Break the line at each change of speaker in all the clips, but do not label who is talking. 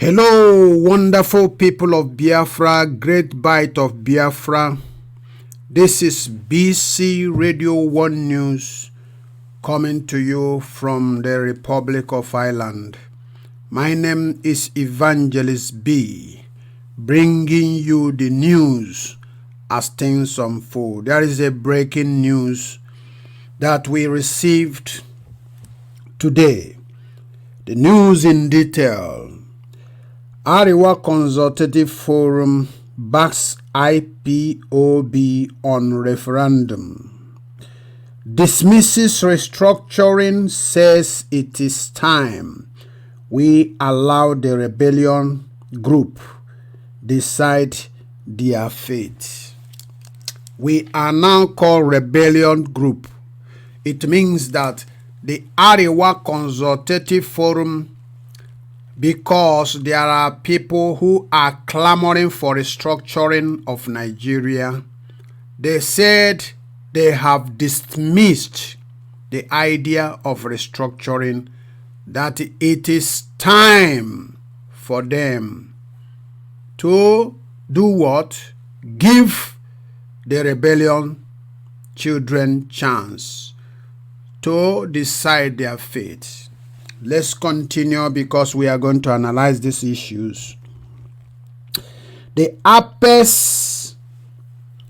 Hello, wonderful people of Biafra, great bite of Biafra. This is BC Radio 1 News coming to you from the Republic of Ireland. My name is Evangelist B, bringing you the news as things unfold. There is a breaking news that we received today. The news in detail. Arewa Consultative Forum backs Ipob on referendum. Dismisses restructuring, says it is time we allow the rebellion group decide their fate. We are now called rebellion group. It means that the Arewa Consultative Forum, because there are people who are clamoring for restructuring of Nigeria, they said they have dismissed the idea of restructuring, that it is time for them to do what? Give the rebellion children chance to decide their fate. Let's continue because we are going to analyze these issues. The Apex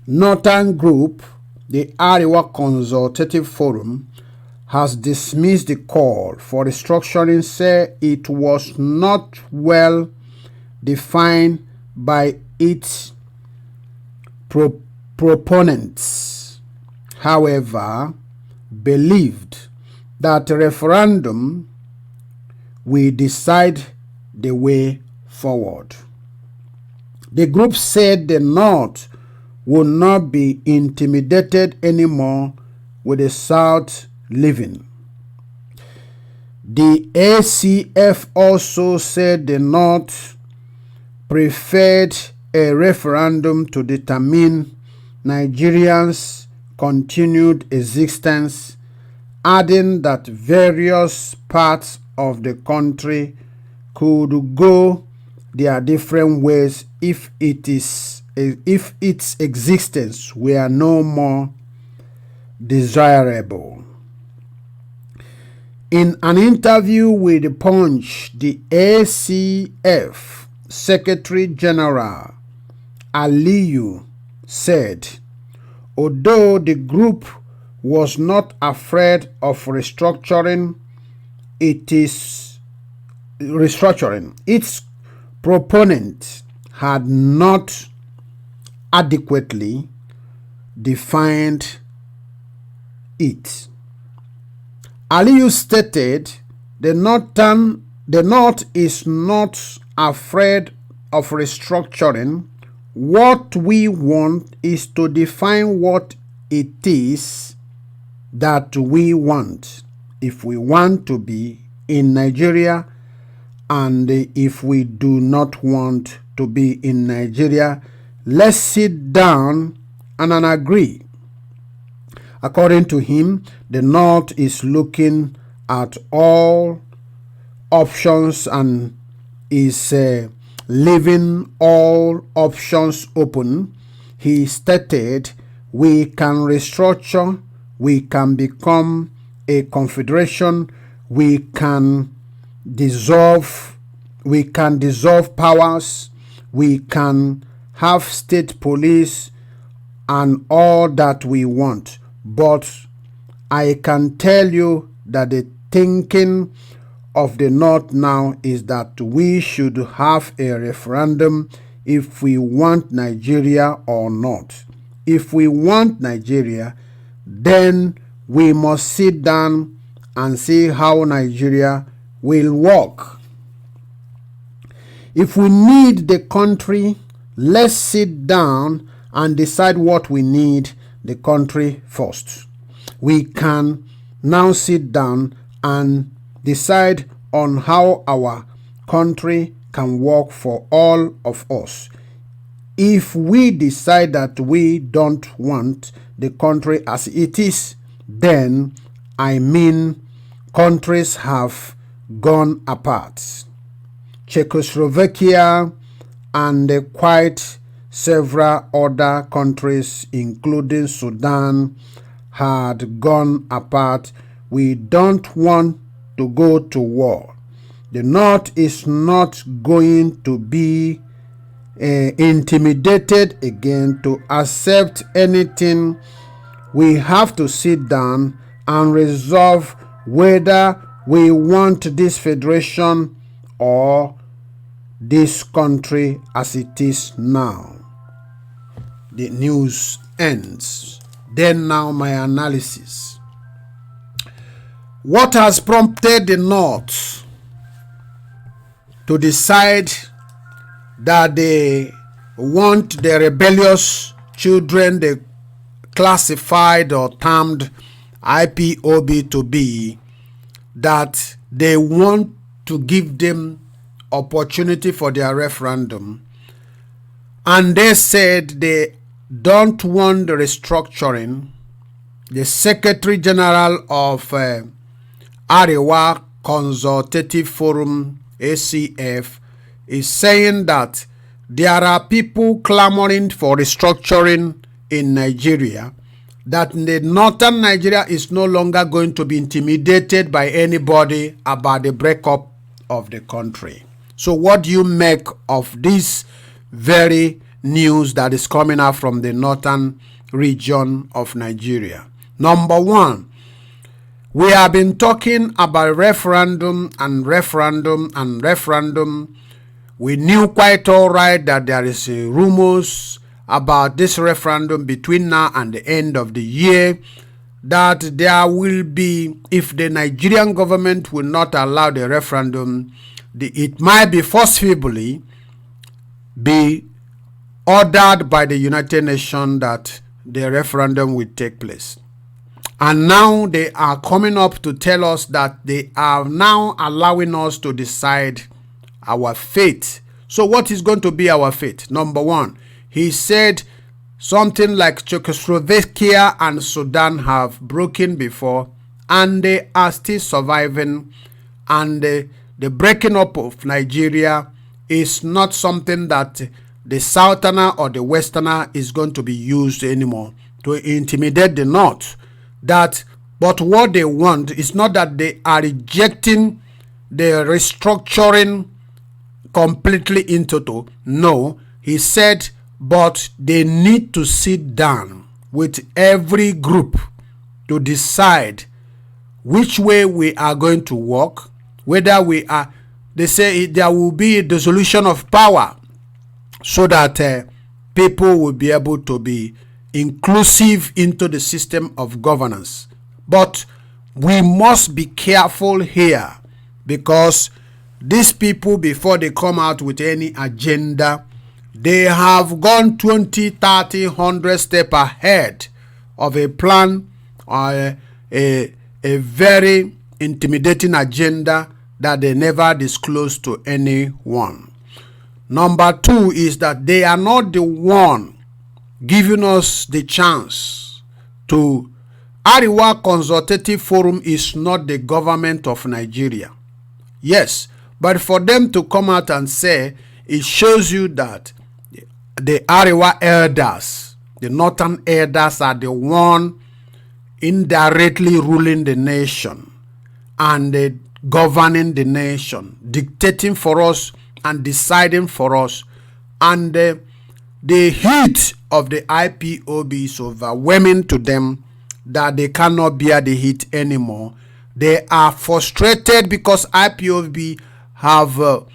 Northern Group, the Arewa Consultative Forum, has dismissed the call for restructuring, say it was not well defined by its proponents. However, believed that a referendum we decide the way forward. The group said the North will not be intimidated anymore with the South leaving. The ACF also said the North preferred a referendum to determine Nigerians' continued existence, adding that various parts of the country could go their different ways if its existence were no more desirable. In an interview with the Punch, the ACF Secretary General Aliyu said, although the group was not afraid of restructuring, its proponent had not adequately defined it. Aliyu stated, the North is not afraid of restructuring. What we want is to define what it is that we want. If we want to be in Nigeria, and if we do not want to be in Nigeria, let's sit down and agree. According to him, the North is looking at all options and is leaving all options open. He stated, we can restructure, we can become a confederation, we can dissolve powers, we can have state police and all that we want. But I can tell you that the thinking of the North now is that we should have a referendum if we want Nigeria or not. If we want Nigeria, then we must sit down and see how Nigeria will work. If we need the country, let's sit down and decide what we need the country first. We can now sit down and decide on how our country can work for all of us. If we decide that we don't want the country as it is, then countries have gone apart. Czechoslovakia, and quite several other countries, including Sudan, had gone apart. We don't want to go to war. The North is not going to be intimidated again to accept anything. We have to sit down and resolve whether we want this federation or this country as it is now. The news ends. Then now my analysis. What has prompted the North to decide that they want the rebellious children, the classified or termed IPOB, to be that they want to give them opportunity for their referendum, and they said they don't want the restructuring. The Secretary General of Arewa Consultative Forum, ACF, is saying that there are people clamoring for restructuring in Nigeria, that the northern Nigeria is no longer going to be intimidated by anybody about the breakup of the country. So what do you make of this very news that is coming out from the northern region of Nigeria? Number one, we have been talking about referendum and referendum and referendum. We knew quite all right that there is rumors about this referendum between now and the end of the year, that there will be, if the Nigerian government will not allow the referendum, it might be forcibly be ordered by the United Nations that the referendum will take place. And now they are coming up to tell us that they are now allowing us to decide our fate. So what is going to be our fate? Number one, he said something like Czechoslovakia and Sudan have broken before, and they are still surviving, and the breaking up of Nigeria is not something that the Southerner or the Westerner is going to be used anymore to intimidate the North. But what they want is not that they are rejecting the restructuring completely in total. No, he said, but they need to sit down with every group to decide which way we are going to work, whether we are, they say there will be a dissolution of power so that people will be able to be inclusive into the system of governance. But we must be careful here, because these people, before they come out with any agenda, they have gone 20, 30, 100 steps ahead of a plan or a very intimidating agenda that they never disclose to anyone. Number two is that they are not the one giving us the chance to. Arewa Consultative Forum is not the government of Nigeria. Yes, but for them to come out and say, it shows you that the Arewa elders, the northern elders, are the one indirectly ruling the nation and governing the nation, dictating for us and deciding for us. And the heat of the IPOB is overwhelming to them, that they cannot bear the heat anymore. They are frustrated because IPOB have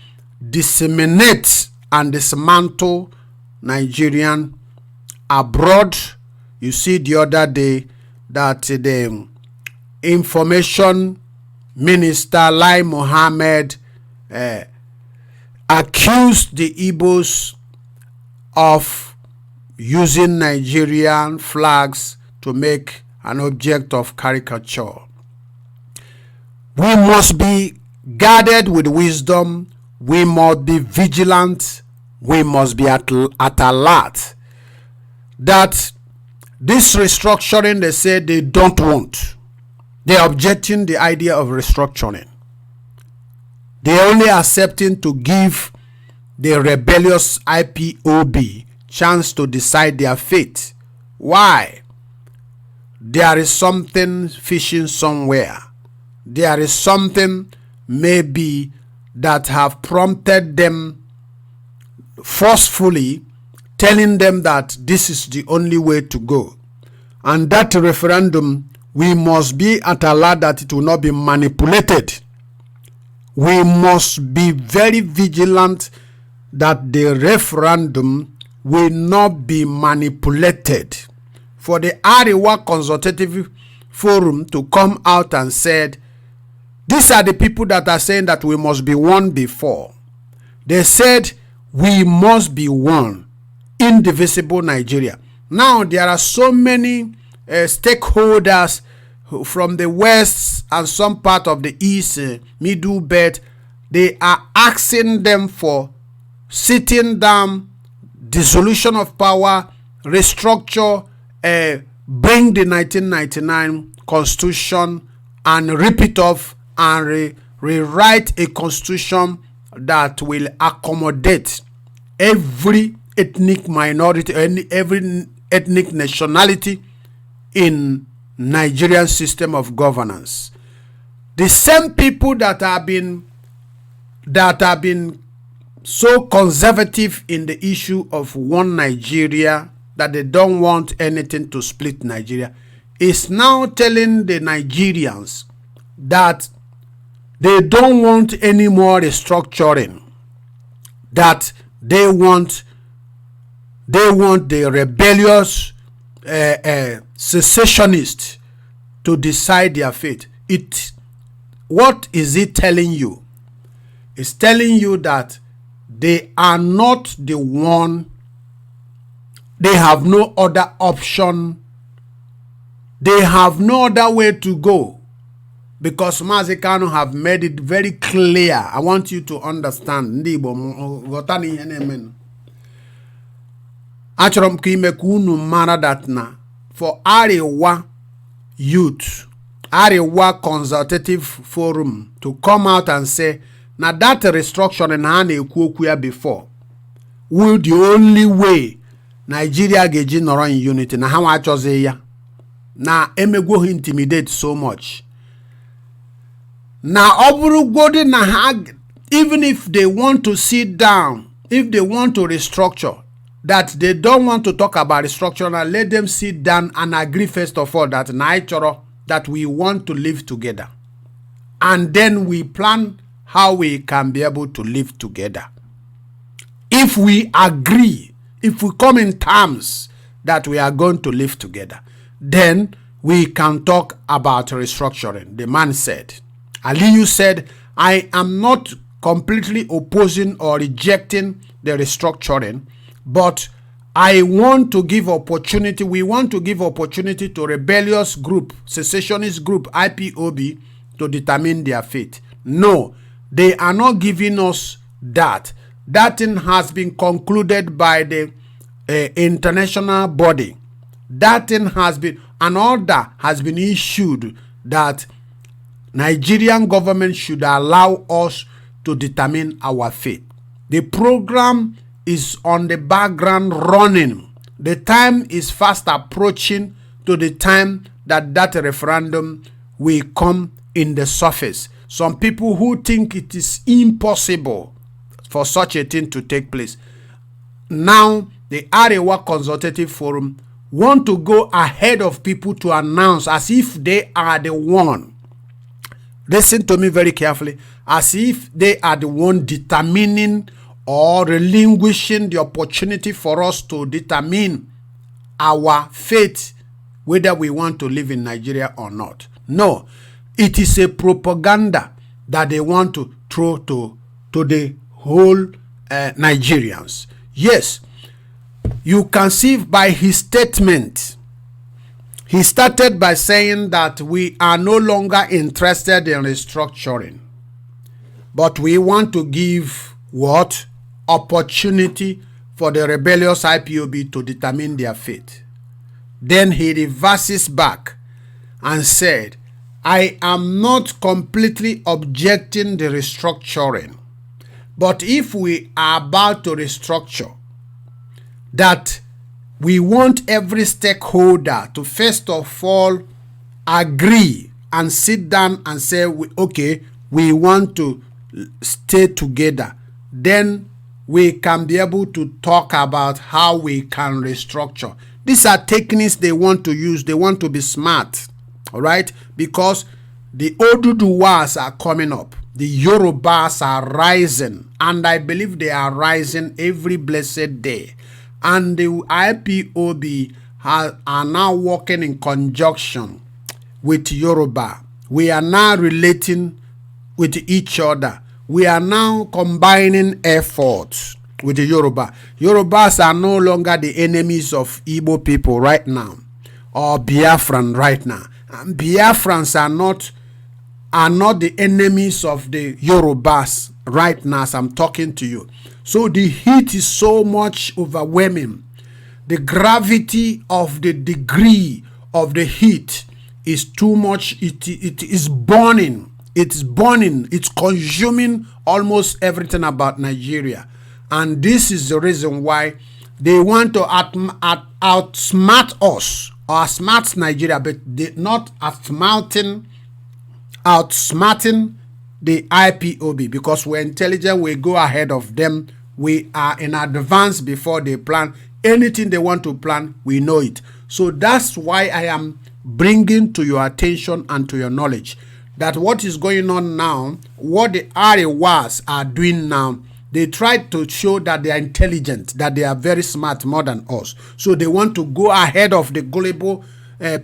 disseminated and dismantled Nigerian abroad. You see the other day that the information minister Lai Mohammed accused the Igbos of using Nigerian flags to make an object of caricature. We must be guarded with wisdom. We must be vigilant. We must be at alert that this restructuring, they say they don't want. They are objecting the idea of restructuring. They only accepting to give the rebellious IPOB chance to decide their fate. Why? There is something fishing somewhere. There is something maybe that have prompted them forcefully, telling them that this is the only way to go. And that referendum, we must be at alert that it will not be manipulated. We must be very vigilant that the referendum will not be manipulated. For the Arewa Consultative Forum to come out and said, these are the people that are saying that we must be one before. They said we must be one, indivisible Nigeria. Now there are so many stakeholders from the west and some part of the east, middle belt. They are asking them for sitting down, dissolution of power, restructure, bring the 1999 constitution and rip it off and rewrite a constitution that will accommodate every ethnic minority, every ethnic nationality in Nigerian system of governance. The same people that have been so conservative in the issue of one Nigeria, that they don't want anything to split Nigeria, is now telling the Nigerians that they don't want any more restructuring, that they want the rebellious secessionists to decide their fate. What is it telling you? It's telling you that they are not the one. They have no other option. They have no other way to go. Because Mazi Kanu have made it very clear. I want you to understand. Achorom kime kunu mara that na for Arewa youth, Arewa Consultative Forum to come out and say, now that restructuring in Hane Kuokuya before will the only way Nigeria geji noro in unity. Na how I chose ya. Na emego intimidate so much. Na oburu godi na hag, even if they want to sit down, if they want to restructure, that they don't want to talk about restructuring, and let them sit down and agree first of all that that we want to live together. And then we plan how we can be able to live together. If we agree, if we come in terms that we are going to live together, then we can talk about restructuring. The man said. Aliyu said, I am not completely opposing or rejecting the restructuring, but I want to give opportunity, we want to give opportunity to rebellious group, secessionist group, IPOB, to determine their fate. No, they are not giving us that. That thing has been concluded by the international body. That thing has been, an order has been issued that Nigerian government should allow us to determine our fate. The program is on the background running. The time is fast approaching to the time that referendum will come in the surface. Some people who think it is impossible for such a thing to take place. Now, the Arewa Consultative Forum want to go ahead of people to announce as if they are the one. Listen to me very carefully. As if they are the one determining or relinquishing the opportunity for us to determine our fate, whether we want to live in Nigeria or not. No, it is a propaganda that they want to throw to the whole Nigerians. Yes, you can see by his statement. He started by saying that we are no longer interested in restructuring, but we want to give what? Opportunity for the rebellious IPOB to determine their fate. Then he reverses back and said, I am not completely objecting the restructuring. But if we are about to restructure, that we want every stakeholder to first of all agree and sit down and say, okay, we want to stay together. Then we can be able to talk about how we can restructure. These are techniques they want to use. They want to be smart, all right? Because the Oduduwas are coming up. The Yorubas are rising. And I believe they are rising every blessed day. And the IPOB are now working in conjunction with Yoruba. We are now relating with each other. We are now combining efforts with the Yoruba. Yorubas are no longer the enemies of Igbo people right now, or Biafran right now. And Biafrans are not the enemies of the Yorubas right now as I'm talking to you. So the heat is so much overwhelming. The gravity of the degree of the heat is too much. It is burning. It's burning. It's consuming almost everything about Nigeria. And this is the reason why they want to outsmart us, or outsmart Nigeria, but not outsmarting the IPOB, because we're intelligent. We go ahead of them. We are in advance before they plan. Anything they want to plan, we know it. So that's why I am bringing to your attention and to your knowledge that what is going on now, what the Arewas are doing now, they try to show that they are intelligent, that they are very smart, more than us. So they want to go ahead of the gullible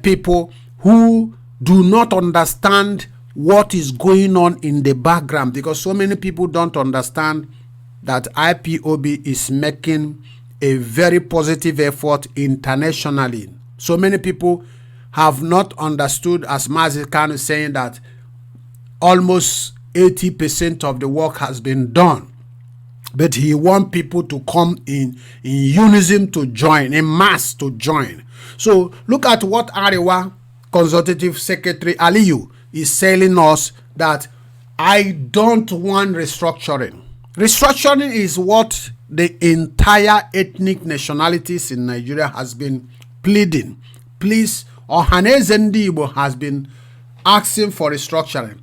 people who do not understand what is going on in the background, because so many people don't understand that IPOB is making a very positive effort internationally. So many people have not understood, as Mazikan is saying, that almost 80% of the work has been done. But he wants people to come in unison to join, in mass to join. So look at what Arewa Consultative Secretary Aliyu is telling us, that I don't want restructuring. Restructuring is what the entire ethnic nationalities in Nigeria has been pleading. Please, Ohaneze Ndi Igbo has been asking for restructuring.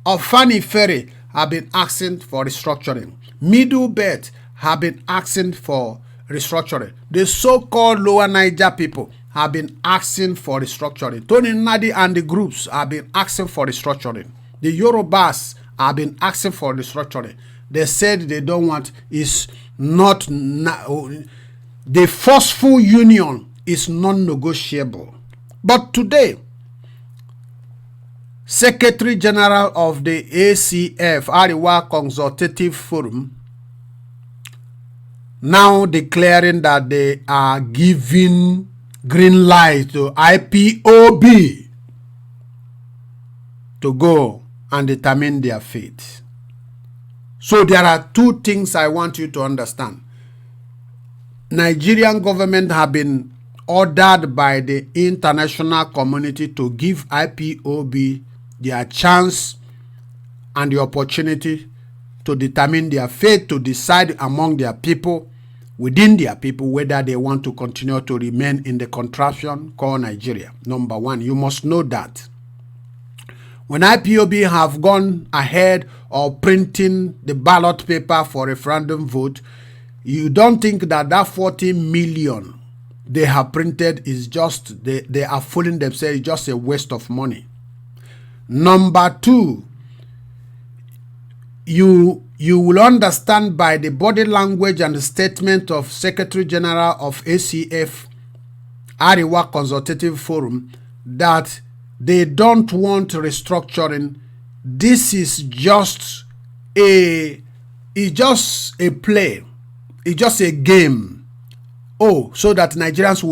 Ofani Ferry have been asking for restructuring. Middle Belt have been asking for restructuring. The so-called Lower Niger people have been asking for restructuring. Tony Nadi and the groups have been asking for restructuring. The Yorubas have been asking for restructuring. They said they don't want is not the forceful union is non-negotiable. But today, Secretary General of the ACF, Arewa Consultative Forum, now declaring that they are giving green light to IPOB to go and determine their fate. So there are two things I want you to understand. Nigerian government have been ordered by the international community to give IPOB their chance and the opportunity to determine their fate, to decide among their people, within their people, whether they want to continue to remain in the contraption called Nigeria. Number one, you must know that. When IPOB have gone ahead of printing the ballot paper for referendum vote, you don't think that that 40 million they have printed is just, they are fooling themselves, it's just a waste of money. Number two, you will understand by the body language and the statement of Secretary General of ACF, Arewa Consultative Forum, that they don't want restructuring. This is just a play. It's just a game. Oh, so that Nigerians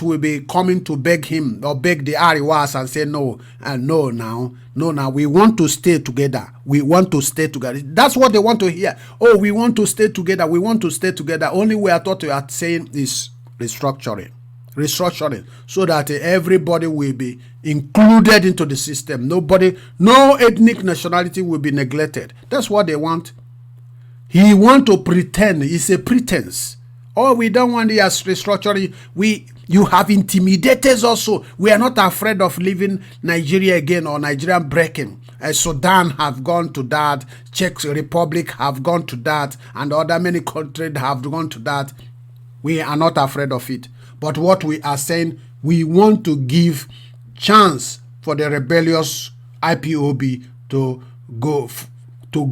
will be coming to beg him or beg the Arewas and say no, now we want to stay together. We want to stay together. That's what they want to hear. Oh, we want to stay together. We want to stay together. Only way I thought you are saying is restructuring. restructuring, so that everybody will be included into the system. Nobody, no ethnic nationality will be neglected. That's what they want. He want to pretend. It's a pretense. Oh, we don't want the restructuring. You have intimidators also. We are not afraid of leaving Nigeria again or Nigerian breaking. Sudan have gone to that. Czech Republic have gone to that. And other many countries have gone to that. We are not afraid of it. But what we are saying, we want to give chance for the rebellious IPOB to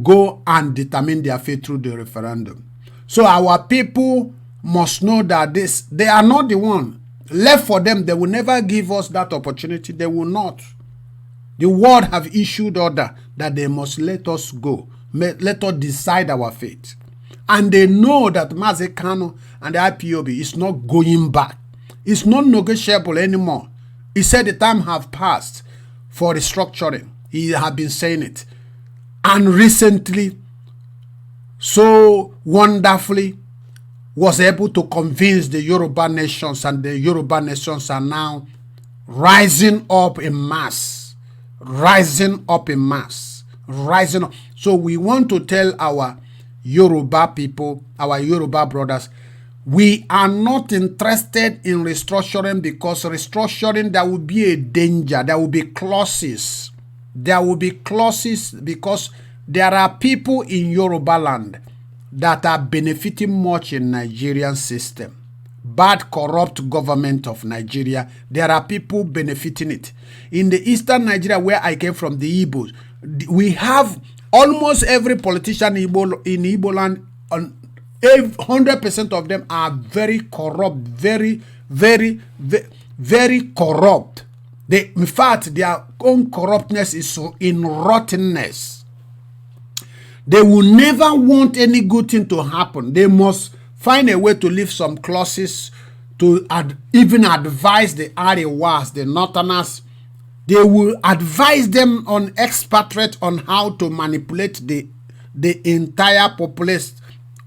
go and determine their fate through the referendum. So our people must know that they are not the one. Left for them, they will never give us that opportunity. They will not. The world have issued order that they must let us go. Let us decide our fate. And they know that Mazi Kanu and the IPOB is not going back. It's not negotiable anymore. He said the time have passed for restructuring. He had been saying it. And recently, so wonderfully, was able to convince the Yoruba nations, and the Yoruba nations are now rising up in mass. Rising up in mass. Rising up. So we want to tell our Yoruba people, our Yoruba brothers, we are not interested in restructuring, because restructuring, there will be a danger. There will be clauses. There will be clauses because there are people in Yoruba land that are benefiting much in Nigerian system. Bad, corrupt government of Nigeria. There are people benefiting it. In the eastern Nigeria, where I came from, the Igbos, we have almost every politician in Igbo land, 100% of them are very corrupt, very, very, very, very corrupt. In fact, their own corruptness is so in rottenness. They will never want any good thing to happen. They must find a way to leave some clauses to even advise the Arewas, the Northerners. They will advise them on expatriate on how to manipulate the entire populace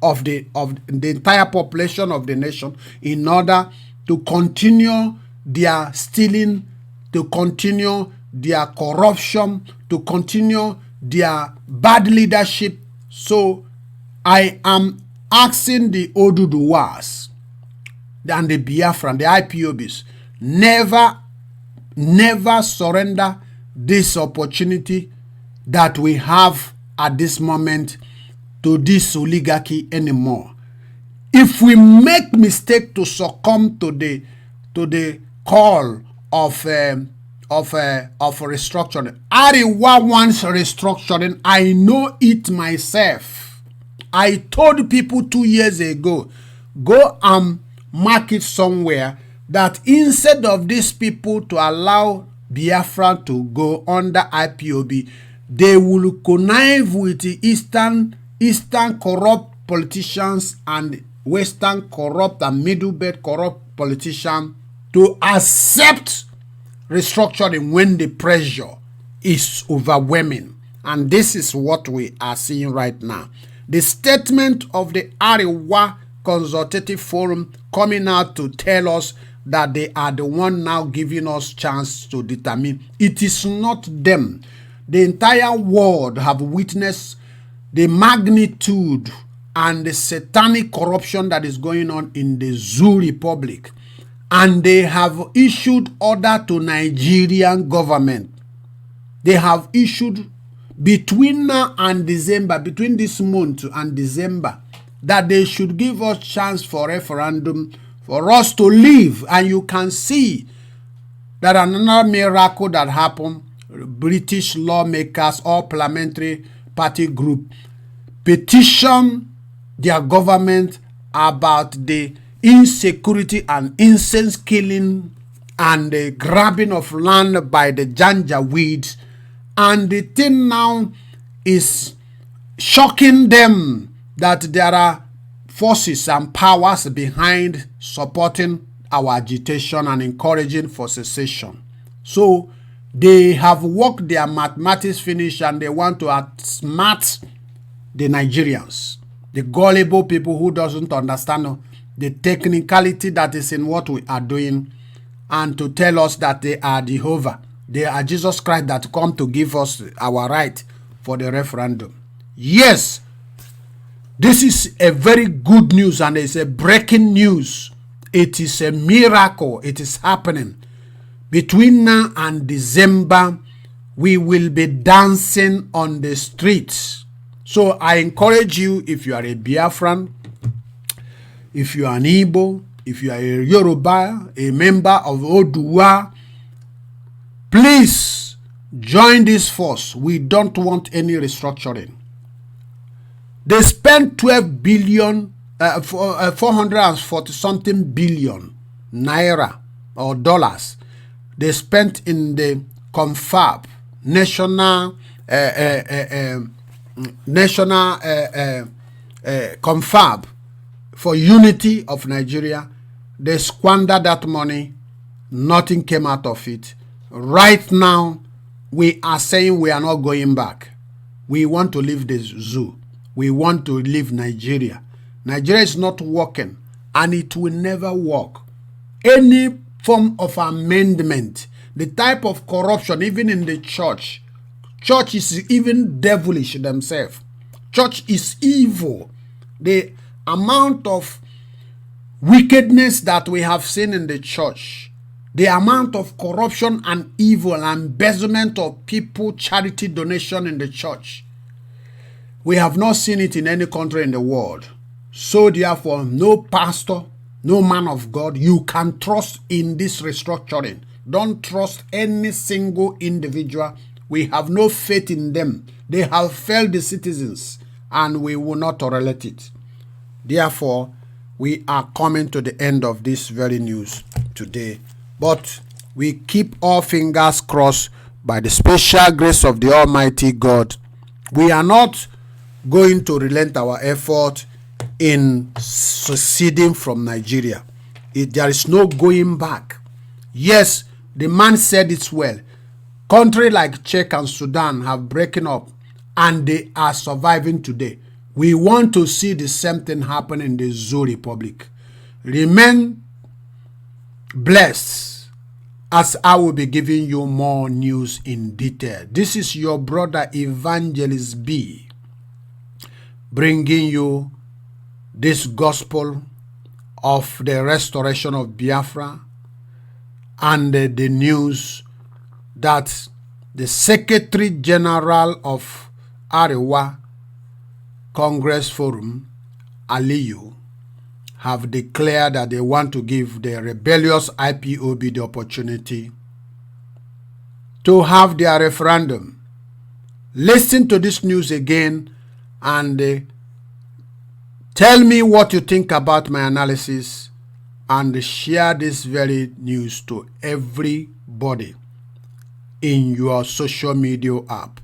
of the entire population of the nation in order to continue their stealing, to continue their corruption, to continue their bad leadership. So I am asking the Oduduwas and the Biafran, the IPOBs, never surrender this opportunity that we have at this moment to this oligarchy anymore. If we make mistake to succumb to the call of restructuring, Arewa wants restructuring. I know it myself. I told people 2 years ago, go and mark it somewhere, that instead of these people to allow Biafra to go under IPOB, they will connive with the Eastern corrupt politicians and Western corrupt and Middle Belt corrupt politicians to accept restructuring when the pressure is overwhelming. And this is what we are seeing right now. The statement of the Arewa Consultative Forum coming out to tell us that they are the one now giving us chance to determine. It is not them. The entire world have witnessed the magnitude and the satanic corruption that is going on in the Zoo Republic. And they have issued order to Nigerian government. They have issued between now and December, between this month and December, that they should give us chance for referendum for us to live. And you can see that another miracle that happened, British lawmakers or parliamentary party group petition their government about the insecurity and incense killing and the grabbing of land by the Janjaweeds. And the thing now is shocking them that there are forces and powers behind supporting our agitation and encouraging for secession. So they have worked their mathematics finish, and they want to outsmart the Nigerians, the gullible people who doesn't understand the technicality that is in what we are doing, and to tell us that they are Jehovah. They are Jesus Christ that come to give us our right for the referendum. Yes, this is a very good news, and it's a breaking news. It is a miracle. It is happening. Between now and December, we will be dancing on the streets. So I encourage you, if you are a Biafran, if you are an Igbo, if you are a Yoruba, a member of Oduwa, please join this force. We don't want any restructuring. They spent 12 billion, 440 something billion naira or dollars. They spent in the confab, national confab for unity of Nigeria. They squandered that money. Nothing came out of it. Right now, we are saying we are not going back. We want to leave the zoo. We want to leave Nigeria. Nigeria is not working, and it will never work. Any form of amendment, the type of corruption, even in the church. Church is even devilish themselves. Church is evil. The amount of wickedness that we have seen in the church, the amount of corruption and evil and embezzlement of people, charity donation in the church, we have not seen it in any country in the world. So therefore, no pastor, no man of God, you can trust in this restructuring. Don't trust any single individual. We have no faith in them. They have failed the citizens, and we will not tolerate it. Therefore, we are coming to the end of this very news today. But we keep our fingers crossed by the special grace of the Almighty God. We are not going to relent our effort in seceding from Nigeria. There is no going back. Yes, the man said it well. Countries like Czech and Sudan have broken up, and they are surviving today. We want to see the same thing happen in the Zoo Republic. Remain blessed, as I will be giving you more news in detail. This is your brother Evangelist B, bringing you this gospel of the restoration of Biafra and the news that the Secretary General of Arewa Congress Forum, Aliyu, have declared that they want to give the rebellious IPOB the opportunity to have their referendum. Listen to this news again and tell me what you think about my analysis, and share this very news to everybody in your social media app.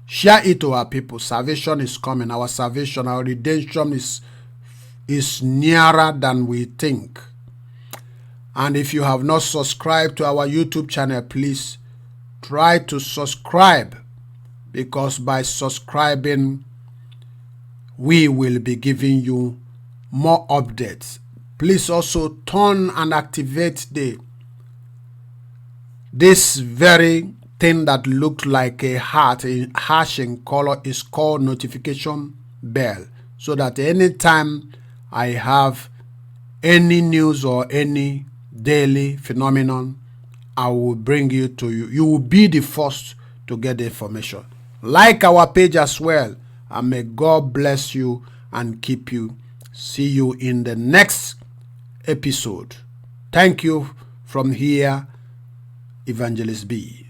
Share it to our people. Salvation is coming. Our salvation, our redemption is nearer than we think. And if you have not subscribed to our YouTube channel, please try to subscribe, because by subscribing, we will be giving you more updates. Please also turn and activate this very thing that looked like a heart, a hash in color, is called notification bell, so that anytime I have any news or any daily phenomenon, I will bring you to you. You will be the first to get the information. Like our page as well, and may God bless you and keep you. See you in the next episode. Thank you from here, Evangelist B.